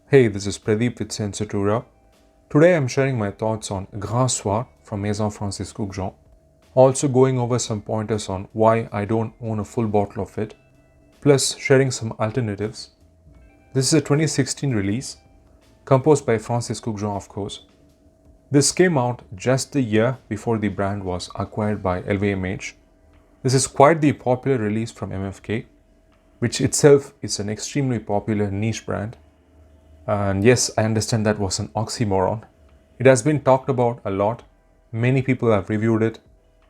Hey, this is Pradeep with Sensatura. Today I'm sharing my thoughts on Soir from Maison Kurkdjian. Also going over some pointers on why I don't own a full bottle of it, plus sharing some alternatives. This is a 2016 release, composed by Kurkdjian of course. This came out just the year before the brand was acquired by LVMH. This is quite the popular release from MFK, which itself is an extremely popular niche brand. And yes, I understand that was an oxymoron. It has been talked about a lot. Many people have reviewed it,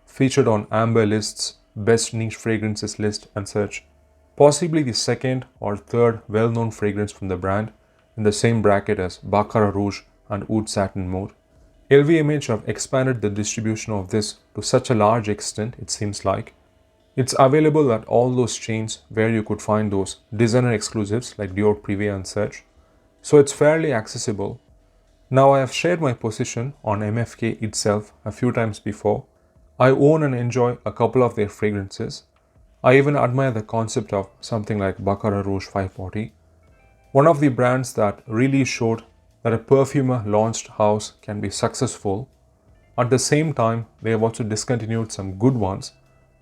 featured on Amber lists, best niche fragrances list, and such. Possibly the second or third well known fragrance from the brand, in the same bracket as Baccarat Rouge and Oud Satin Mode. LVMH have expanded the distribution of this to such a large extent, it seems like. It's available at all those chains where you could find those designer exclusives like Dior Privé and such. So it's fairly accessible. Now I have shared my position on MFK itself a few times before. I own and enjoy a couple of their fragrances. I even admire the concept of something like Baccarat Rouge 540. One of the brands that really showed that a perfumer launched house can be successful. At the same time, they have also discontinued some good ones,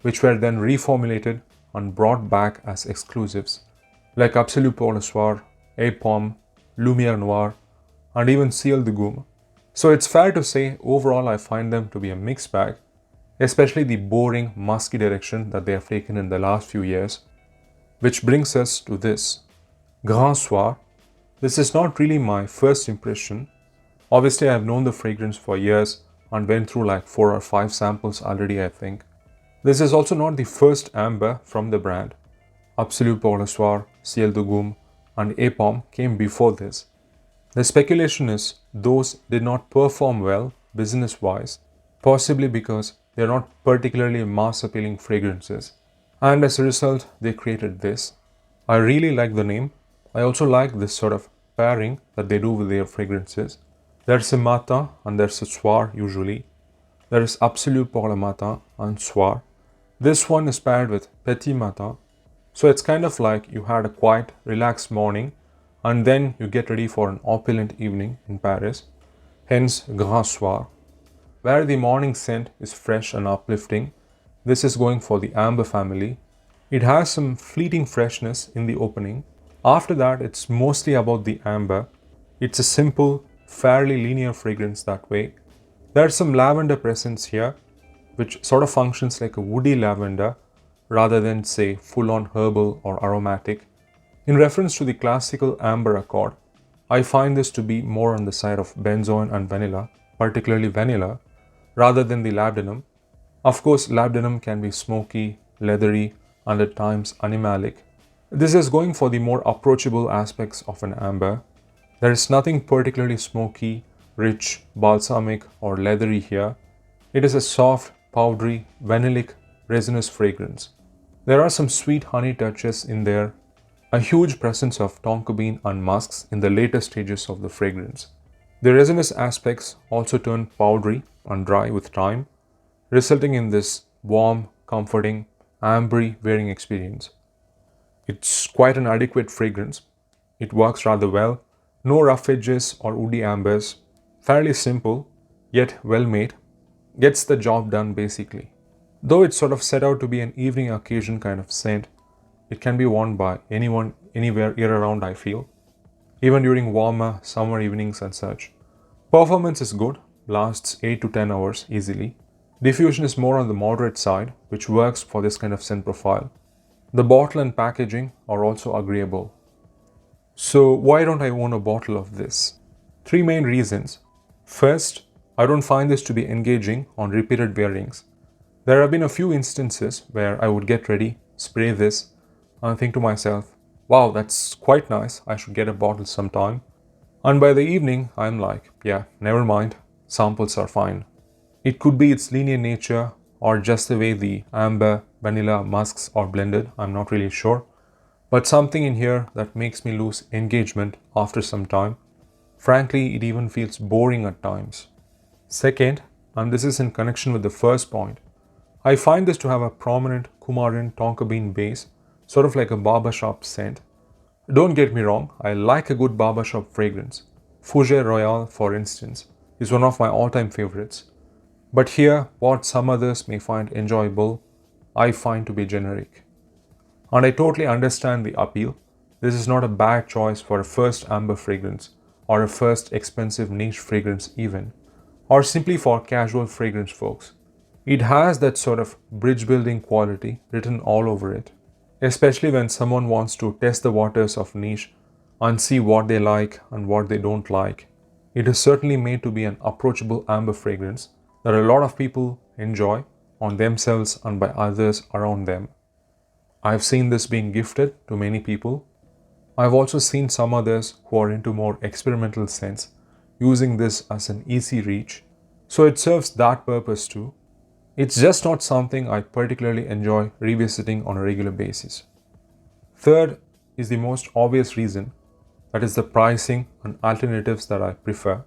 which were then reformulated and brought back as exclusives, like Absolue pour le Soir, A Pomme, Lumière Noire, and even Ciel de Gaume. So it's fair to say overall I find them to be a mixed bag, especially the boring, musky direction that they have taken in the last few years. Which brings us to this. Soir. This is not really my first impression. Obviously I have known the fragrance for years and went through like 4 or 5 samples already I think. This is also not the first amber from the brand. Absolue pour le Soir, Ciel de Gaume, and A Pomme came before this. The speculation is those did not perform well business-wise, possibly because they are not particularly mass-appealing fragrances, and as a result they created this. I really like the name. I also like this sort of pairing that they do with their fragrances. There's a Matin and there's a Soir usually. There is Absolue pour le Matin and Soir. This one is paired with Petit Matin. So it's kind of like you had a quiet, relaxed morning and then you get ready for an opulent evening in Paris, hence Soir. Where the morning scent is fresh and uplifting, this is going for the amber family. It has some fleeting freshness in the opening. After that, it's mostly about the amber. It's a simple, fairly linear fragrance that way. There's some lavender presence here, which sort of functions like a woody lavender, rather than say full-on herbal or aromatic. In reference to the classical amber accord, I find this to be more on the side of benzoin and vanilla, particularly vanilla, rather than the labdanum. Of course, labdanum can be smoky, leathery, and at times animalic. This is going for the more approachable aspects of an amber. There is nothing particularly smoky, rich, balsamic, or leathery here. It is a soft, powdery, vanillic, resinous fragrance. There are some sweet honey touches in there, a huge presence of tonka bean and musks in the later stages of the fragrance. The resinous aspects also turn powdery and dry with time, resulting in this warm, comforting, ambery wearing experience. It's quite an adequate fragrance. It works rather well, no rough edges or woody ambers, fairly simple, yet well made, gets the job done basically. Though it's sort of set out to be an evening occasion kind of scent, it can be worn by anyone, anywhere, year round I feel, even during warmer summer evenings and such. Performance is good, lasts 8 to 10 hours easily. Diffusion is more on the moderate side, which works for this kind of scent profile. The bottle and packaging are also agreeable. So why don't I own a bottle of this? 3 main reasons. First, I don't find this to be engaging on repeated wearings. There have been a few instances where I would get ready, spray this, and think to myself, wow, that's quite nice, I should get a bottle sometime. And by the evening, I'm like, yeah, never mind, samples are fine. It could be its linear nature or just the way the amber, vanilla, musks are blended, I'm not really sure. But something in here that makes me lose engagement after some time. Frankly, it even feels boring at times. Second, and this is in connection with the first point, I find this to have a prominent coumarin tonka bean base, sort of like a barbershop scent. Don't get me wrong, I like a good barbershop fragrance. Fougère Royale, for instance, is one of my all-time favorites. But here, what some others may find enjoyable, I find to be generic. And I totally understand the appeal. This is not a bad choice for a first amber fragrance, or a first expensive niche fragrance even, or simply for casual fragrance folks. It has that sort of bridge building quality written all over it, especially when someone wants to test the waters of niche and see what they like and what they don't like. It is certainly made to be an approachable amber fragrance that a lot of people enjoy on themselves and by others around them. I've seen this being gifted to many people. I've also seen some others who are into more experimental scents using this as an easy reach, so it serves that purpose too. It's just not something I particularly enjoy revisiting on a regular basis. Third is the most obvious reason, that is the pricing and alternatives that I prefer.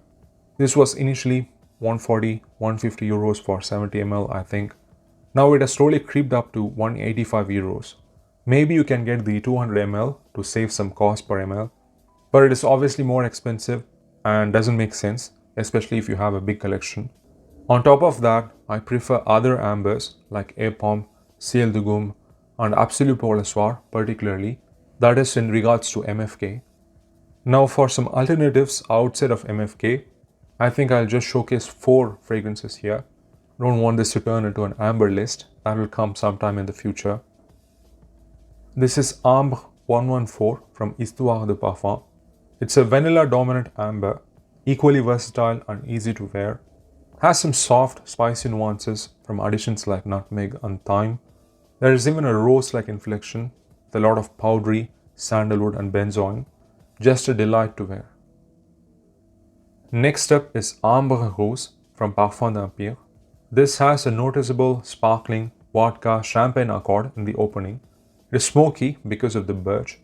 This was initially 140, 150 euros for 70 ml, I think. Now it has slowly creeped up to 185 euros. Maybe you can get the 200 ml to save some cost per ml, but it is obviously more expensive and doesn't make sense, especially if you have a big collection. On top of that, I prefer other ambers like A Pomme, Ciel de Gaume and Absolu pour le Soir particularly, that is in regards to MFK. Now for some alternatives outside of MFK, I think I'll just showcase 4 fragrances here. Don't want this to turn into an amber list, that will come sometime in the future. This is Ambre 114 from Histoire de Parfum. It's a vanilla dominant amber, equally versatile and easy to wear. Has some soft, spicy nuances from additions like nutmeg and thyme. There is even a rose-like inflection with a lot of powdery, sandalwood and benzoin. Just a delight to wear. Next up is Ambre Rose from Parfum d'Empire. This has a noticeable sparkling vodka champagne accord in the opening. It is smoky because of the birch,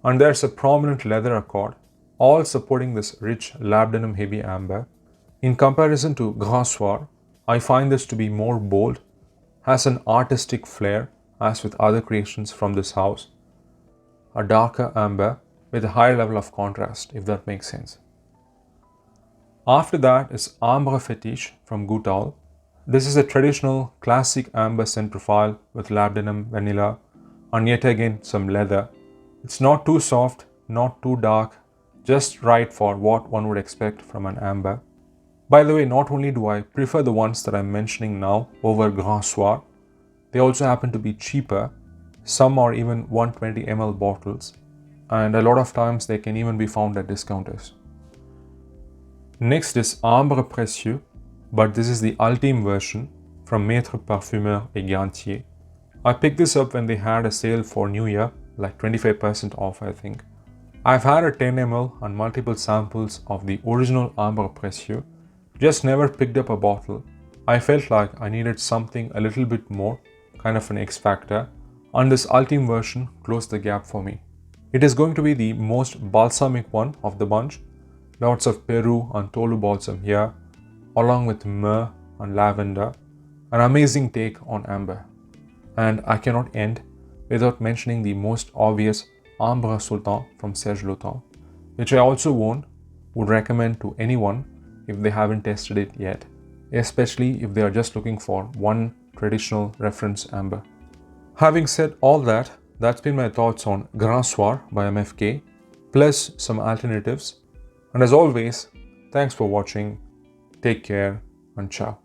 and there's a prominent leather accord, all supporting this rich labdanum heavy amber. In comparison to Grand Soir, I find this to be more bold, has an artistic flair as with other creations from this house. A darker amber with a higher level of contrast, if that makes sense. After that is Ambre Fétiche from Goutal. This is a traditional classic amber scent profile with labdanum, vanilla and yet again some leather. It's not too soft, not too dark, just right for what one would expect from an amber. By the way, not only do I prefer the ones that I'm mentioning now over Grand Soir, they also happen to be cheaper. Some are even 120 ml bottles, and a lot of times they can even be found at discounters. Next is Ambre Précieux, but this is the ultime version from Maître Parfumeur et Gantier. I picked this up when they had a sale for New Year, like 25% off I think. I've had a 10 ml and multiple samples of the original Ambre Précieux, just never picked up a bottle. I felt like I needed something a little bit more, kind of an X factor, and this ultime version closed the gap for me. It is going to be the most balsamic one of the bunch, lots of Peru and Tolu balsam here, along with myrrh and lavender, an amazing take on amber. And I cannot end without mentioning the most obvious Ambre Sultan from Serge Lutens, which I also would recommend to anyone if they haven't tested it yet, especially if they are just looking for one traditional reference amber. Having said all that, that's been my thoughts on Grand Soir by MFK, plus some alternatives. And as always, thanks for watching, take care and ciao.